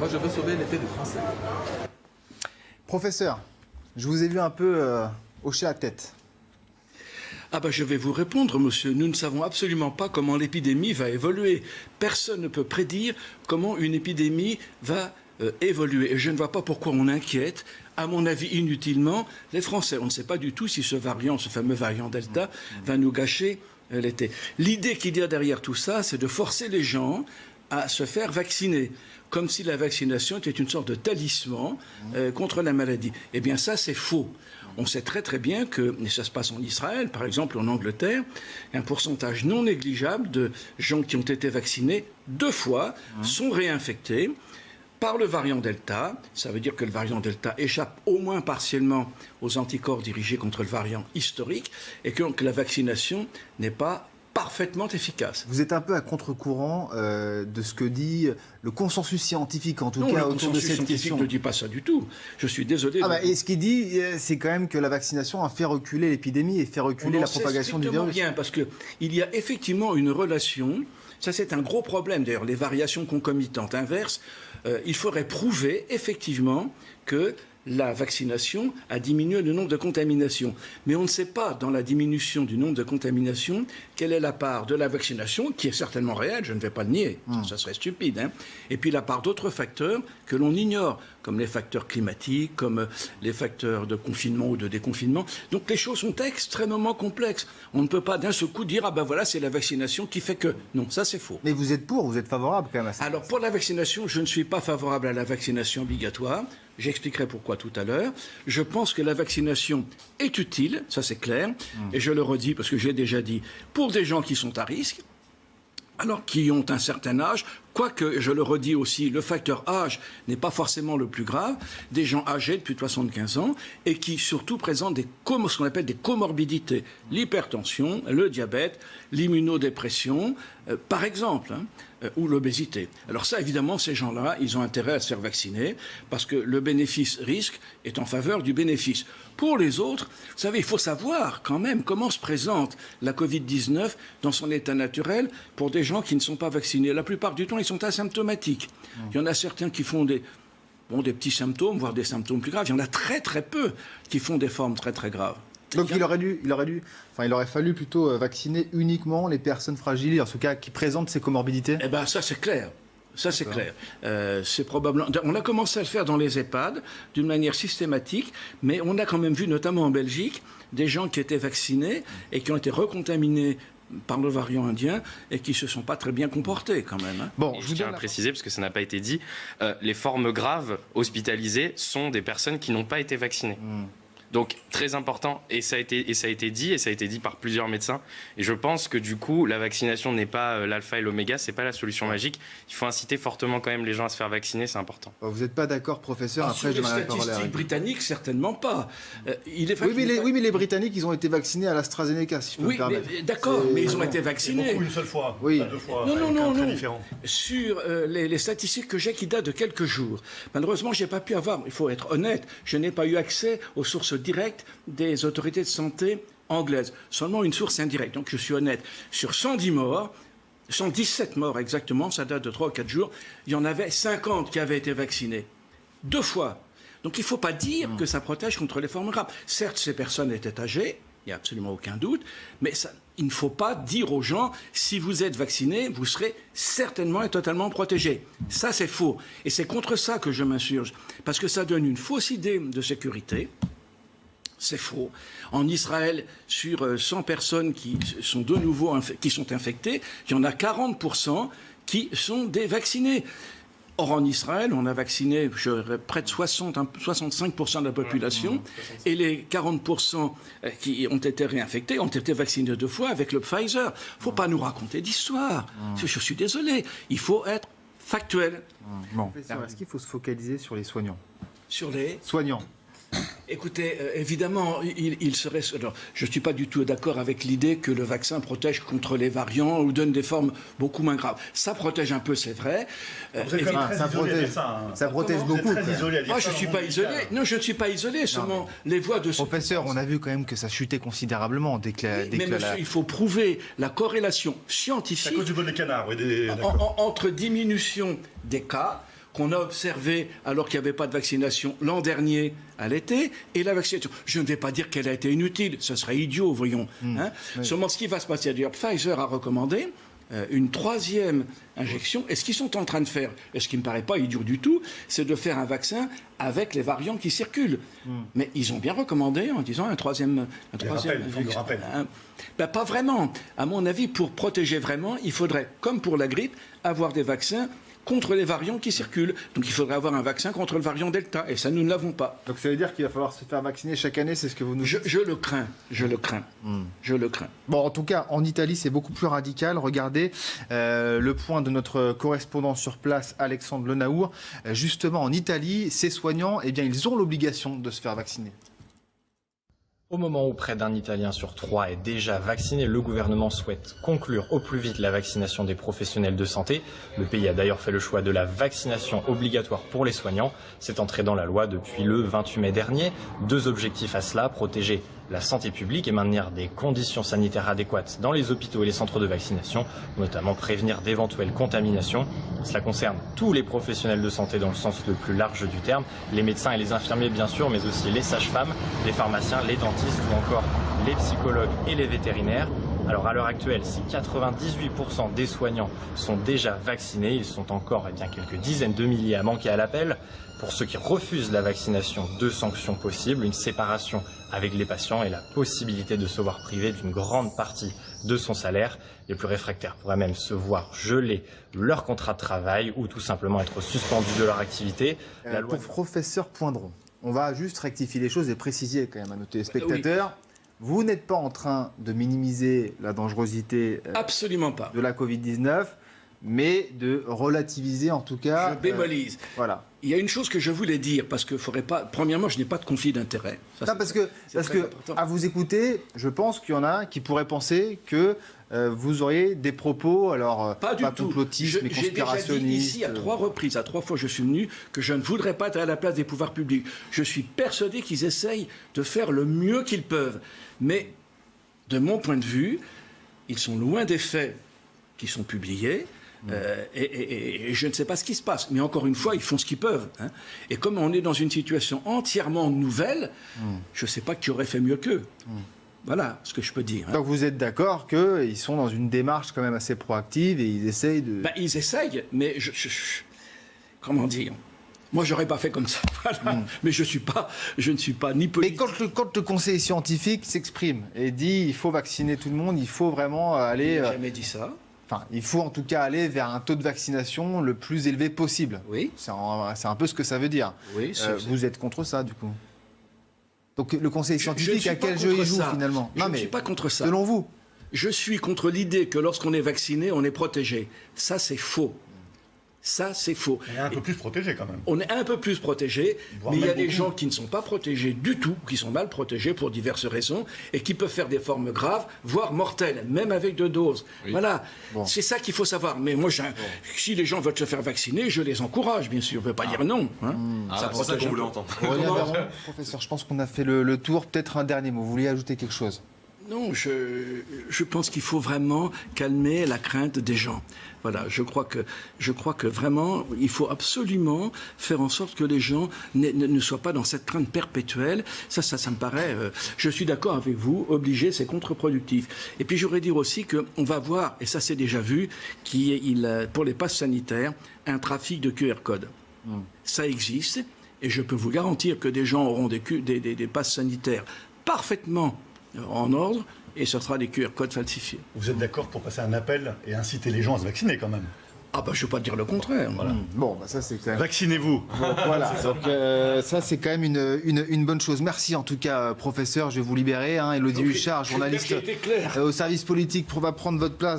Moi, je veux sauver l'été des Français. Professeur, je vous ai vu un peu hocher la tête. Ah ben je vais vous répondre, monsieur. Nous ne savons absolument pas comment l'épidémie va évoluer. Personne ne peut prédire comment une épidémie va évoluer. Et je ne vois pas pourquoi on inquiète, à mon avis inutilement, les Français. On ne sait pas du tout si ce fameux variant Delta, va nous gâcher l'été. L'idée qu'il y a derrière tout ça, c'est de forcer les gens à se faire vacciner, comme si la vaccination était une sorte de talisman contre la maladie. Eh bien ça, c'est faux. On sait très très bien que, et ça se passe en Israël, par exemple en Angleterre, un pourcentage non négligeable de gens qui ont été vaccinés 2 fois sont réinfectés par le variant Delta. Ça veut dire que le variant Delta échappe au moins partiellement aux anticorps dirigés contre le variant historique et que donc la vaccination n'est pas parfaitement efficace. Vous êtes un peu à contre-courant de ce que dit le consensus scientifique, en tout cas, autour de cette question. Le consensus scientifique ne dit pas ça du tout. Je suis désolé. Et ce qu'il dit, c'est quand même que la vaccination a fait reculer l'épidémie et fait reculer la propagation du virus. Bien, parce qu'il y a effectivement une relation. Ça, c'est un gros problème. D'ailleurs, les variations concomitantes inverses, il faudrait prouver effectivement que la vaccination a diminué le nombre de contaminations. Mais on ne sait pas, dans la diminution du nombre de contaminations, quelle est la part de la vaccination, qui est certainement réelle, je ne vais pas le nier, ça serait stupide, hein, et puis la part d'autres facteurs que l'on ignore, comme les facteurs climatiques, comme les facteurs de confinement ou de déconfinement. Donc les choses sont extrêmement complexes. On ne peut pas d'un seul coup dire « Ah ben voilà, c'est la vaccination qui fait que… » Non, ça c'est faux. Mais vous êtes favorable quand même à ça. Alors pour la vaccination, je ne suis pas favorable à la vaccination obligatoire. J'expliquerai pourquoi tout à l'heure. Je pense que la vaccination est utile, ça c'est clair, et je le redis parce que j'ai déjà dit, pour des gens qui sont à risque, alors qui ont un certain âge, quoique, je le redis aussi, le facteur âge n'est pas forcément le plus grave, des gens âgés depuis 75 ans et qui surtout présentent ce qu'on appelle des comorbidités, l'hypertension, le diabète, l'immunodépression, par exemple, ou l'obésité. Alors ça, évidemment, ces gens-là, ils ont intérêt à se faire vacciner parce que le bénéfice-risque est en faveur du bénéfice. Pour les autres, vous savez, il faut savoir quand même comment se présente la Covid-19 dans son état naturel pour des gens qui ne sont pas vaccinés. La plupart du temps, ils sont asymptomatiques. Il y en a certains qui font des petits symptômes, voire des symptômes plus graves. Il y en a très très peu qui font des formes très très graves. Donc il aurait fallu plutôt vacciner uniquement les personnes fragiles, en tout cas qui présentent ces comorbidités. Eh bien, ça c'est clair. Ça, c'est clair. C'est probablement. On a commencé à le faire dans les EHPAD d'une manière systématique, mais on a quand même vu, notamment en Belgique, des gens qui étaient vaccinés et qui ont été recontaminés par le variant indien et qui se sont pas très bien comportés quand même. Hein. Bon, je tiens à préciser, parce que ça n'a pas été dit, les formes graves hospitalisées sont des personnes qui n'ont pas été vaccinées. Donc très important, et ça a été dit par plusieurs médecins. Et je pense que du coup, la vaccination n'est pas l'alpha et l'oméga, c'est pas la solution magique. Il faut inciter fortement quand même les gens à se faire vacciner, c'est important. Vous n'êtes pas d'accord, professeur? Après, sur les statistiques britanniques, certainement pas. Oui, mais les Britanniques, ils ont été vaccinés à l'AstraZeneca, si je peux me permettre. D'accord, mais ils ont été vaccinés. Beaucoup une seule fois, oui. pas 2 fois. Non. Différent. Sur les statistiques que j'ai qui datent de quelques jours, malheureusement, j'ai pas pu avoir, il faut être honnête, je n'ai pas eu accès aux sources directes des autorités de santé anglaises. Seulement une source indirecte. Donc je suis honnête. Sur 110 morts, 117 morts exactement, ça date de 3 ou 4 jours, il y en avait 50 qui avaient été vaccinés. 2 fois. Donc il ne faut pas dire que ça protège contre les formes graves. Certes, ces personnes étaient âgées, il n'y a absolument aucun doute, mais il ne faut pas dire aux gens, si vous êtes vacciné, vous serez certainement et totalement protégé. Ça, c'est faux. Et c'est contre ça que je m'insurge. Parce que ça donne une fausse idée de sécurité. C'est faux. En Israël, sur 100 personnes qui sont de nouveau qui sont infectées, il y en a 40% qui sont des vaccinés. Or, en Israël, on a vacciné près de 65% de la population, et les 40% qui ont été réinfectés ont été vaccinés 2 fois avec le Pfizer. Il ne faut pas nous raconter d'histoire. Je suis désolé. Il faut être factuel. Bon. Est-ce qu'il faut se focaliser sur les soignants? Sur les soignants. Écoutez, évidemment, il serait... Alors, je ne suis pas du tout d'accord avec l'idée que le vaccin protège contre les variants ou donne des formes beaucoup moins graves. Ça protège un peu, c'est vrai. Vous êtes quand même très isolé à dire ça. Ça protège beaucoup. Vous êtes très isolé à dire ça. Je ne suis pas isolé. Non, je ne suis pas isolé. Seulement, les voix de... Professeur, on a vu quand même que ça chutait considérablement dès que mais monsieur, il faut prouver la corrélation scientifique... C'est à cause du vol des canards, oui. Entre diminution des cas qu'on a observée alors qu'il n'y avait pas de vaccination l'an dernier à l'été, et la vaccination. Je ne vais pas dire qu'elle a été inutile, ce serait idiot, voyons. Hein. Oui. Seulement, ce qui va se passer, d'ailleurs, Pfizer a recommandé une 3e injection. Et ce qu'ils sont en train de faire, et ce qui ne me paraît pas idiot du tout, c'est de faire un vaccin avec les variants qui circulent. Mais ils ont bien recommandé en disant un troisième rappel. Pas vraiment. À mon avis, pour protéger vraiment, il faudrait, comme pour la grippe, avoir des vaccins contre les variants qui circulent. Donc il faudrait avoir un vaccin contre le variant Delta. Et ça, nous ne l'avons pas. Donc ça veut dire qu'il va falloir se faire vacciner chaque année, c'est ce que vous nous dites? Je le crains. Je le crains. Bon, en tout cas, en Italie, c'est beaucoup plus radical. Regardez le point de notre correspondant sur place, Alexandre Lenaour. Justement, en Italie, ces soignants, eh bien, ils ont l'obligation de se faire vacciner. Au moment où près d'un Italien sur 3 est déjà vacciné, le gouvernement souhaite conclure au plus vite la vaccination des professionnels de santé. Le pays a d'ailleurs fait le choix de la vaccination obligatoire pour les soignants. C'est entré dans la loi depuis le 28 mai dernier. 2 objectifs à cela, protéger la santé publique et maintenir des conditions sanitaires adéquates dans les hôpitaux et les centres de vaccination, notamment prévenir d'éventuelles contaminations. Cela concerne tous les professionnels de santé dans le sens le plus large du terme, les médecins et les infirmiers bien sûr, mais aussi les sages-femmes, les pharmaciens, les dentistes ou encore les psychologues et les vétérinaires. Alors à l'heure actuelle, si 98% des soignants sont déjà vaccinés, ils sont encore quelques dizaines de milliers à manquer à l'appel. Pour ceux qui refusent la vaccination, 2 sanctions possibles, une séparation avec les patients et la possibilité de se voir privé d'une grande partie de son salaire. Les plus réfractaires pourraient même se voir geler leur contrat de travail ou tout simplement être suspendus de leur activité. Pour professeur Poindron, on va juste rectifier les choses et préciser quand même à nos téléspectateurs. Oui. Vous n'êtes pas en train de minimiser la dangerosité absolument pas de la Covid-19, mais de relativiser en tout cas. Je bémolise. Voilà. Il y a une chose que je voulais dire, parce que faudrait pas. Premièrement, je n'ai pas de conflit d'intérêt. Parce que à vous écouter, je pense qu'il y en a qui pourraient penser que vous auriez des propos, alors pas du tout, complotistes, mais conspirationnistes. J'ai déjà dit ici à 3 reprises, à 3 fois je suis venu, que je ne voudrais pas être à la place des pouvoirs publics. Je suis persuadé qu'ils essayent de faire le mieux qu'ils peuvent. Mais, de mon point de vue, ils sont loin des faits qui sont publiés. Et je ne sais pas ce qui se passe. Mais encore une fois, ils font ce qu'ils peuvent. Hein. Et comme on est dans une situation entièrement nouvelle, je ne sais pas qui aurait fait mieux qu'eux. Voilà ce que je peux dire. Hein. Donc vous êtes d'accord qu'ils sont dans une démarche quand même assez proactive et ils essayent de... Ils essayent, mais comment dire ? Moi, j'aurais pas fait comme ça. Voilà. Mais je ne suis pas ni politique. Mais quand le conseil scientifique s'exprime et dit il faut vacciner tout le monde, il faut vraiment aller... Il n'a jamais dit ça. Enfin, il faut en tout cas aller vers un taux de vaccination le plus élevé possible. Oui. C'est un peu ce que ça veut dire. Oui, vous êtes contre ça, du coup? Donc le conseil scientifique, à quel jeu il joue finalement? Je ne suis pas contre ça. Selon vous? Je suis contre l'idée que lorsqu'on est vacciné, on est protégé. Ça, c'est faux. Ça, c'est faux. On est un peu plus protégé quand même. On est un peu plus protégé, mais il y a des gens qui ne sont pas protégés du tout, qui sont mal protégés pour diverses raisons, et qui peuvent faire des formes graves, voire mortelles, même avec 2 doses. Oui. Voilà, c'est ça qu'il faut savoir. Mais moi, si les gens veulent se faire vacciner, je les encourage, bien sûr. Je ne peux pas dire non. Hein. Ça protège qu'on voulait entendre. Professeur, je pense qu'on a fait le tour. Peut-être un dernier mot. Vous vouliez ajouter quelque chose? Non, je pense qu'il faut vraiment calmer la crainte des gens. Voilà, je crois que vraiment, il faut absolument faire en sorte que les gens ne soient pas dans cette crainte perpétuelle. Ça me paraît, je suis d'accord avec vous, obligé, c'est contre-productif. Et puis, je voudrais dire aussi qu'on va voir, et ça c'est déjà vu, pour les passes sanitaires, un trafic de QR code. Ça existe, et je peux vous garantir que des gens auront des passes sanitaires parfaitement en ordre, et ce sera des QR codes falsifiés. Vous êtes d'accord pour passer un appel et inciter les gens à se vacciner quand même? Ah je ne veux pas dire le contraire. Voilà. Bon, ça c'est quand même... Vaccinez-vous. Bon, voilà, donc ça c'est quand même une bonne chose. Merci en tout cas, professeur, je vais vous libérer. Élodie Huchard, journaliste au service politique, va prendre votre place.